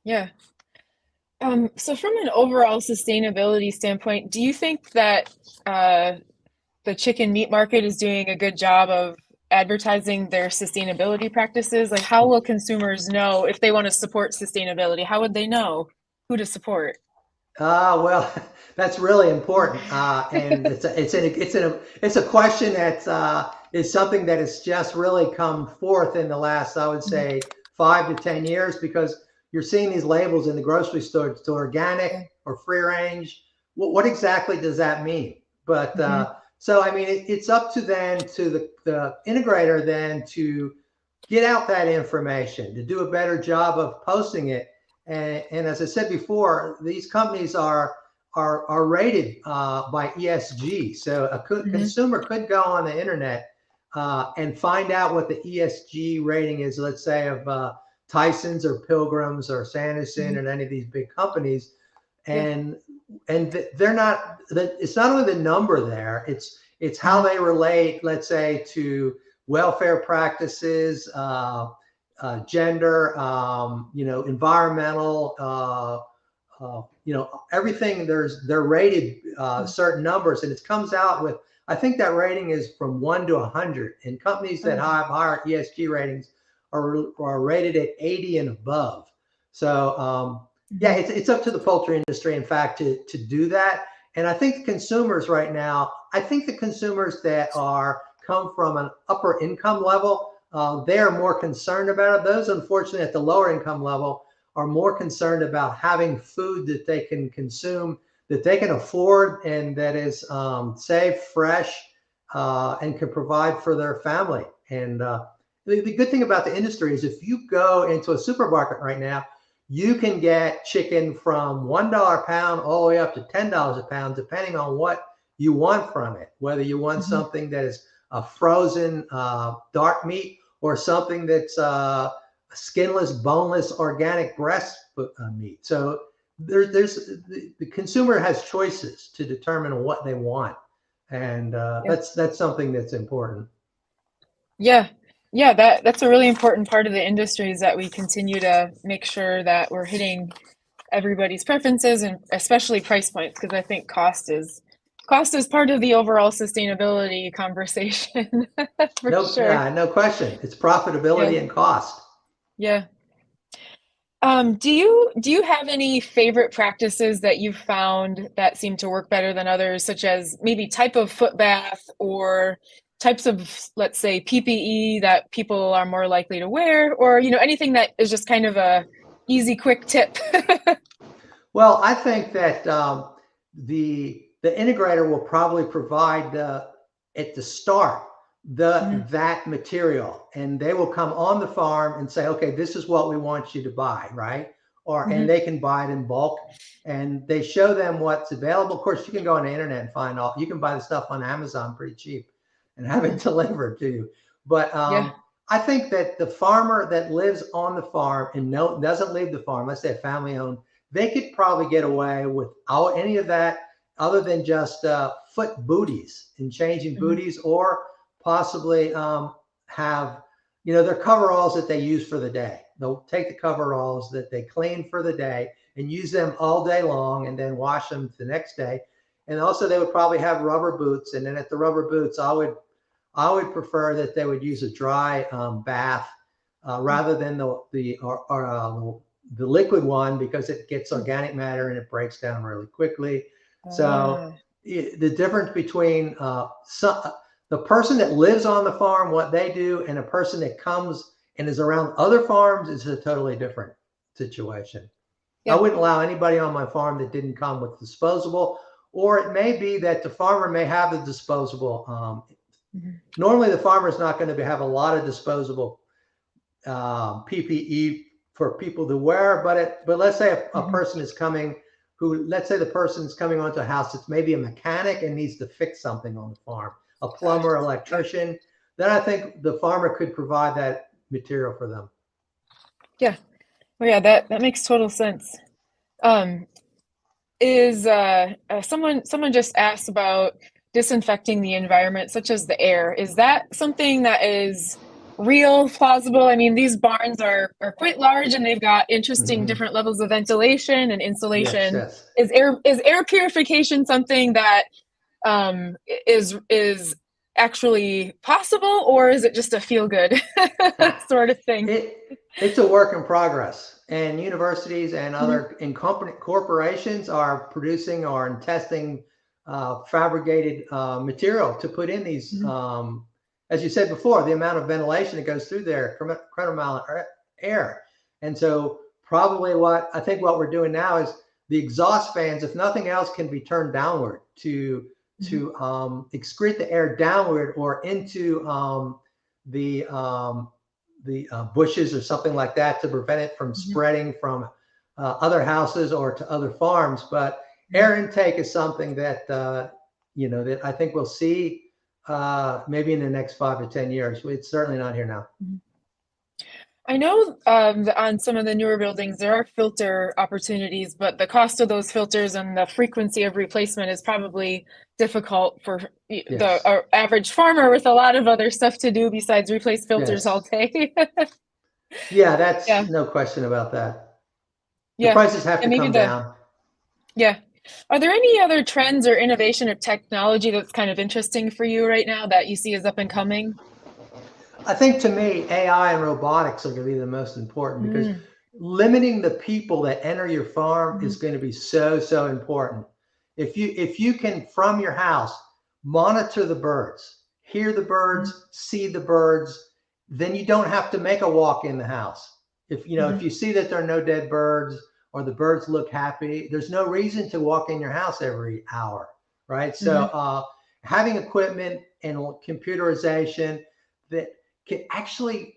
Yeah. So from an overall sustainability standpoint, do you think that the chicken meat market is doing a good job of advertising their sustainability practices? Like, how will consumers know if they want to support sustainability? How would they know who to support? Well, that's really important, and it's a question that is something that has just really come forth in the last, I would say, 5 to 10 years, because you're seeing these labels in the grocery store to organic or free range. What exactly does that mean? But so I mean, it's up to the integrator then to get out that information, to do a better job of posting it. And as I said before, these companies are rated by ESG. So a consumer could go on the internet and find out what the ESG rating is, let's say of Tyson's or Pilgrim's or Sanitation and any of these big companies. And they're not, it's not only the number there, it's how they relate, let's say, to welfare practices, gender, environmental, everything. They're rated certain numbers, and it comes out with, I think that rating is from 1 to 100, and companies that have higher ESG ratings are rated at 80 and above. So it's up to the poultry industry, in fact, to do that. And I think the consumers right now, the consumers that come from an upper income level, they are more concerned about it. Those, unfortunately, at the lower income level are more concerned about having food that they can consume, that they can afford, and that is safe, fresh, and can provide for their family. And the good thing about the industry is if you go into a supermarket right now, you can get chicken from $1 a pound all the way up to $10 a pound, depending on what you want from it, whether you want something that is a frozen dark meat or something that's skinless, boneless, organic breast meat. So the consumer has choices to determine what they want, and that's something that's important. Yeah, that's a really important part of the industry, is that we continue to make sure that we're hitting everybody's preferences, and especially price points, because I think cost is part of the overall sustainability conversation. For sure. No question. It's profitability and cost. Yeah. Do you have any favorite practices that you've found that seem to work better than others, such as maybe type of foot bath or types of, let's say, PPE that people are more likely to wear, or anything that is just kind of a easy, quick tip? Well, I think that the integrator will probably provide at the start Mhm, that material, and they will come on the farm and say, okay, this is what we want you to buy, right? Or and mhm, they can buy it in bulk, and they show them what's available. Of course, you can go on the internet and find all. You can buy the stuff on Amazon pretty cheap and have it mhm. delivered to you. But Yeah. I think that the farmer that lives on the farm and doesn't leave the farm, let's say a family owned, they could probably get away without any of that other than just foot booties and changing Mhm. booties, or possibly have, their coveralls that they use for the day. They'll take the coveralls that they clean for the day and use them all day long and then wash them the next day. And also they would probably have rubber boots. And then at the rubber boots, I would prefer that they would use a dry bath rather than the liquid one, because it gets organic matter and it breaks down really quickly. So Ah, the difference between the person that lives on the farm, what they do, and a person that comes and is around other farms is a totally different situation. I yeah. wouldn't allow anybody on my farm that didn't come with disposable, or it may be that the farmer may have the disposable. Mhm, Normally, the farmer is not going to have a lot of disposable PPE for people to wear, but let's say a mhm. person is coming who, let's say the person is coming onto a house that's maybe a mechanic and needs to fix something on the farm, a Got plumber, it. Yeah. electrician, then I think the farmer could provide that material for them. Yeah. Oh, yeah, that makes total sense. Um, is someone just asked about disinfecting the environment, such as the air. Is that something that is real, plausible? I mean, these barns are quite large and they've got interesting Mm-hmm. different levels of ventilation and Yes, insulation. yes. Is air purification something that is actually possible, or is it just a feel good sort of thing? It's a work in progress, and universities and Mhm, other corporations are producing or testing fabricated material to put in these. mhm, As you said before, the amount of ventilation that goes through there, incredible amount of air, and so probably what we're doing now is the exhaust fans, if nothing else, can be turned downward to mhm, excrete the air downward or into the bushes or something like that to prevent it from mhm, spreading from other houses or to other farms. But mhm, air intake is something that that I think we'll see maybe in the next 5 to 10 years. It's certainly not here now. mhm. I know that on some of the newer buildings there are filter opportunities, but the cost of those filters and the frequency of replacement is probably difficult for the Yes, average farmer with a lot of other stuff to do besides replace filters all yes, day. yeah. That's Yeah, no question about that. The yeah, prices have yeah. to Maybe come down. yeah. Are there any other trends or innovation or technology that's kind of interesting for you right now that you see as up and coming? I think to me, AI and robotics are going to be the most important, because Mm, limiting the people that enter your farm is mhm, going to be so important. If you can from your house monitor the birds, hear the mhm, birds, see the birds, then you don't have to make a walk in the house. If mhm, you see that there are no dead birds or the birds look happy, there's no reason to walk in your house every hour, right? So mhm, having equipment and computerization that can actually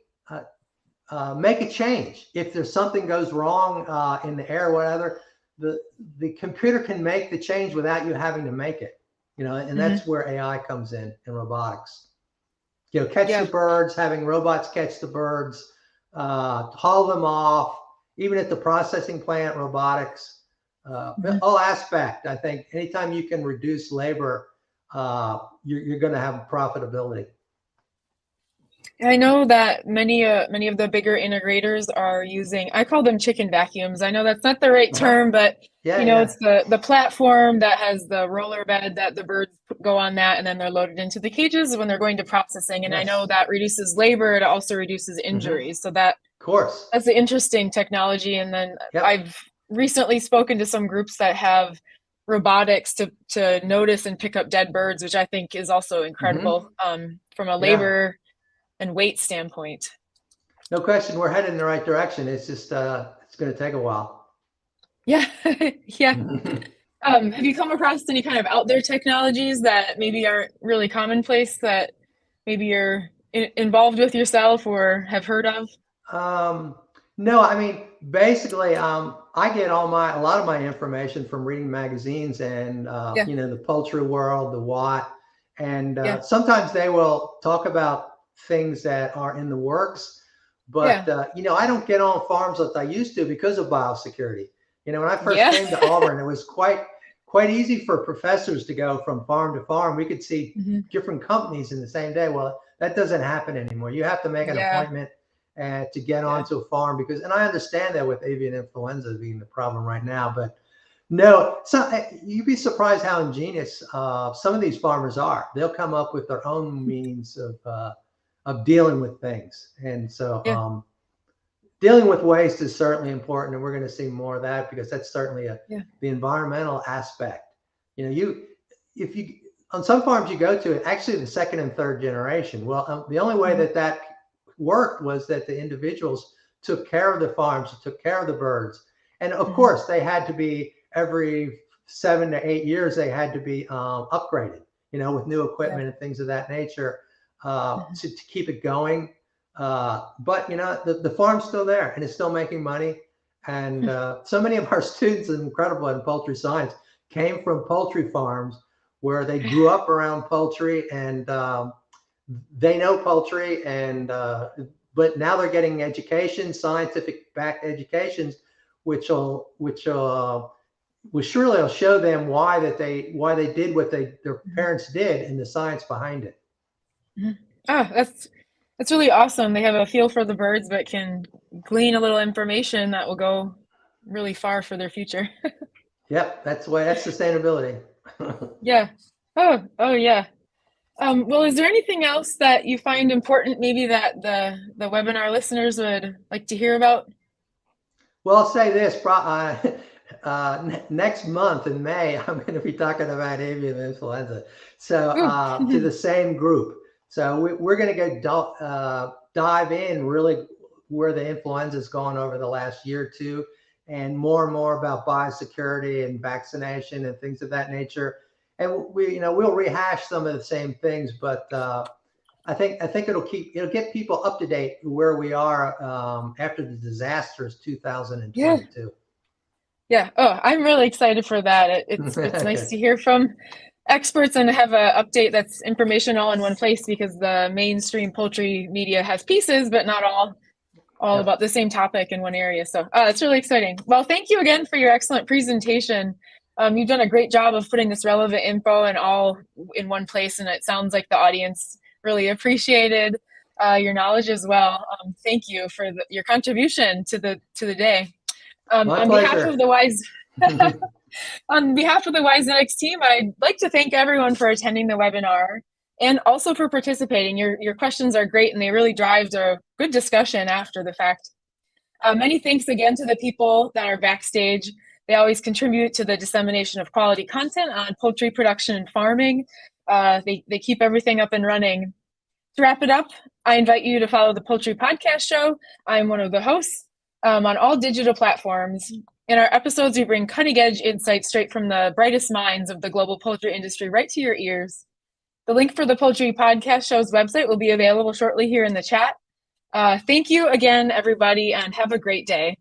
make a change. If there's something goes wrong in the air or whatever, the the computer can make the change without you having to make it. And mhm. that's where AI comes in robotics. Catch the Yeah. birds, having robots catch the birds, haul them off, even at the processing plant, robotics. Mhm. All aspect. I think anytime you can reduce labor, you're going to have profitability. I know that many of the bigger integrators are using, I call them chicken vacuums. I know that's not the right Uh-huh. term, but Yeah, yeah. it's the platform that has the roller bed that the birds go on that, and then they're loaded into the cages when they're going to processing. And I know Yes. that reduces labor. It also reduces Hmm. injuries. So that course. That's an interesting technology. And then Yep. I've recently spoken to some groups that have robotics to notice and pick up dead birds, which I think is also incredible from a Yeah. labor and weight standpoint. No question, we're headed in the right direction. It's just it's going to take a while. Yeah, yeah. Have you come across any kind of out there technologies that maybe aren't really commonplace that maybe you're involved with yourself or have heard of? No, I mean, basically, I get a lot of my information from reading magazines and, Yeah, the Poultry World, the Watt, and yeah, sometimes they will talk about things that are in the works. But, yeah, I don't get on farms like I used to because of biosecurity. When I first yeah. came to Auburn, it was quite easy for professors to go from farm to farm. We could see Mhm. different companies in the same day. Well, that doesn't happen anymore. You have to make an Yeah, appointment to get yeah. onto a farm and I understand that with avian influenza being the problem right now, but no, so you'd be surprised how ingenious some of these farmers are. They'll come up with their own means of dealing with things, and so Yeah, dealing with waste is certainly important, and we're going to see more of that because that's certainly yeah. the environmental aspect. If you on some farms you go to, actually the second and third generation. Well, the only way Mhm. that worked was that the individuals took care of the farms, took care of the birds, and of Mhm. course they had to be every 7 to 8 years they had to be upgraded, with new Yeah. equipment and things of that nature Mhm. to keep it going. But the farm's still there and it's still making money. And so many of our students, incredible in poultry science, came from poultry farms where they grew up around poultry and they know poultry and but now they're getting education, scientific backed educations, which surely will show them why they did what their Mhm. parents did and the science behind it. Mhm. Ah, that's really awesome. They have a feel for the birds, but can glean a little information that will go really far for their future. Yep, that's sustainability. Yeah. Oh yeah. Well, is there anything else that you find important, maybe that the webinar listeners would like to hear about? Well, I'll say this, next month in May, I'm going to be talking about avian influenza. So Ooh. to the same group. So we're going to go dive in really where the influenza has gone over the last year or two, and more about biosecurity and vaccination and things of that nature. And we'll rehash some of the same things, but I think it'll get people up to date where we are after the disastrous Yeah. 2022. Yeah. Oh, I'm really excited for that. It's nice Okay. to hear from experts and have an update that's information all in one place because the mainstream poultry media has pieces, but not all Yep. about the same topic in one area. So it's really exciting. Well, thank you again for your excellent presentation. You've done a great job of putting this relevant info and all in one place, and it sounds like the audience really appreciated your knowledge as well. Thank you for your contribution to the day. My On behalf of pleasure. the Wise On behalf of the WiseNetics team, I'd like to thank everyone for attending the webinar and also for participating. Your questions are great and they really drive a good discussion after the fact. Many thanks again to the people that are backstage. They always contribute to the dissemination of quality content on poultry production and farming. They keep everything up and running. To wrap it up, I invite you to follow the Poultry Podcast Show. I'm one of the hosts on all digital platforms. In our episodes, we bring cutting edge insights straight from the brightest minds of the global poultry industry right to your ears. The link for the Poultry Podcast Show's website will be available shortly here in the chat. Thank you again, everybody, and have a great day.